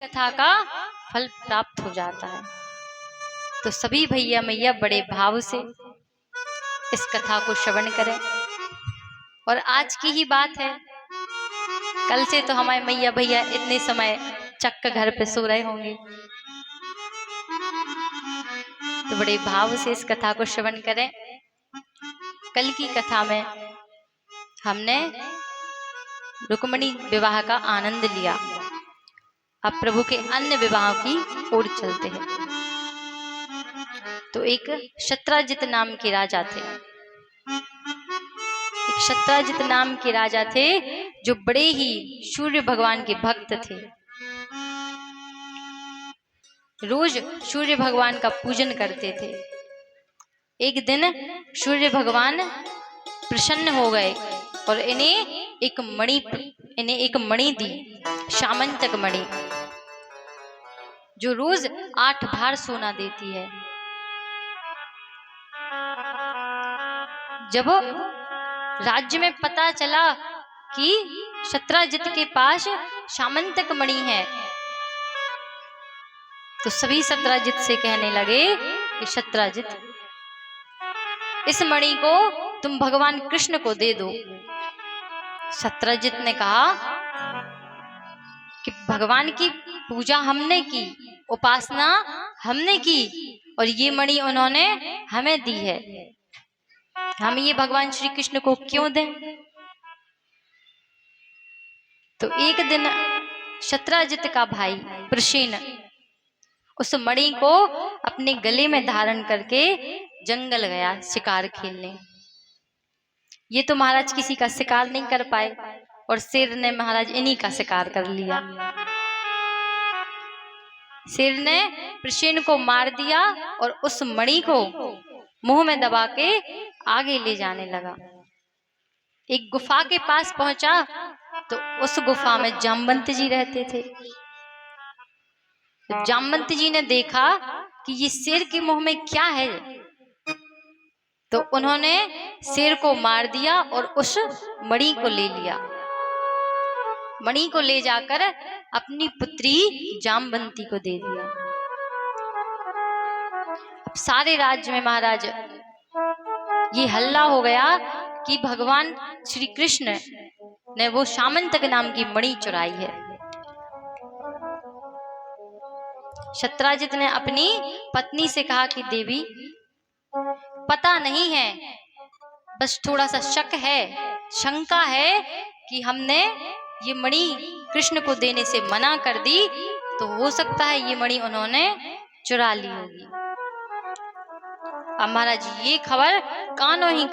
कथा का फल प्राप्त हो जाता है। तो सभी भैया मैया बड़े भाव से इस कथा को श्रवण करें। और आज की ही बात है, कल से तो हमारे मैया भैया इतने समय चक्क घर पे सो रहे होंगे, तो बड़े भाव से इस कथा को श्रवण करें। कल की कथा में हमने रुक्मिणी विवाह का आनंद लिया। अब प्रभु के अन्य विवाहों की ओर चलते हैं। तो एक शत्राजित नाम के राजा थे। एक शत्राजित नाम के राजा थे जो बड़े ही सूर्य भगवान के भक्त थे। रोज सूर्य भगवान का पूजन करते थे। एक दिन सूर्य भगवान प्रसन्न हो गए और इन्हें एक मणि दी, सामंतक मणि, जो रोज 8 भार सोना देती है। जब राज्य में पता चला कि शत्राजित के पास सामंतक मणि है, तो सभी शत्राजित से कहने लगे कि शत्राजित, इस मणि को तुम भगवान कृष्ण को दे दो। शत्राजित ने कहा कि भगवान की पूजा हमने की, उपासना हमने की, और ये मणि उन्होंने हमें दी है, हम ये भगवान श्री कृष्ण को क्यों दें। तो एक दिन शत्राजित का भाई प्रसेन उस मणि को अपने गले में धारण करके जंगल गया शिकार खेलने। ये तो महाराज किसी का शिकार नहीं कर पाए, और शेर ने महाराज इन्हीं का शिकार कर लिया। शेर ने प्रसेन को मार दिया और उस मणि को मुंह में दबा के आगे ले जाने लगा। एक गुफा के पास पहुंचा तो उस गुफा में जामवंत जी रहते थे। तो जामवंत जी ने देखा कि ये शेर के मुंह में क्या है, तो उन्होंने शेर को मार दिया और उस मणि को ले लिया। मणि को ले जाकर अपनी पुत्री जामवंती को दे दिया। अब सारे राज्य में महाराज ये हल्ला हो गया कि भगवान श्री कृष्ण ने वो सामंतक नाम की मणि चुराई है। शत्राजित ने अपनी पत्नी से कहा कि देवी, पता नहीं है, बस थोड़ा सा शक है, शंका है कि हमने ये मणि कृष्ण को देने से मना कर दी, तो हो सकता है ये मणि उन्होंने चुरा ली होगी। अब महाराज ये खबर कानों ही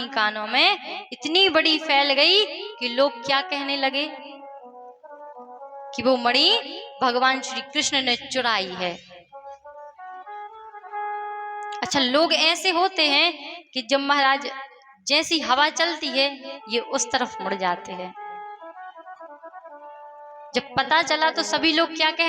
कानों में इतनी बड़ी फैल गई कि लोग क्या कहने लगे कि वो मणि भगवान श्री कृष्ण ने चुराई है। अच्छा, लोग ऐसे होते हैं कि जब महाराज जैसी हवा चलती है ये उस तरफ मुड़ जाते हैं। जब पता चला तो सभी लोग क्या कह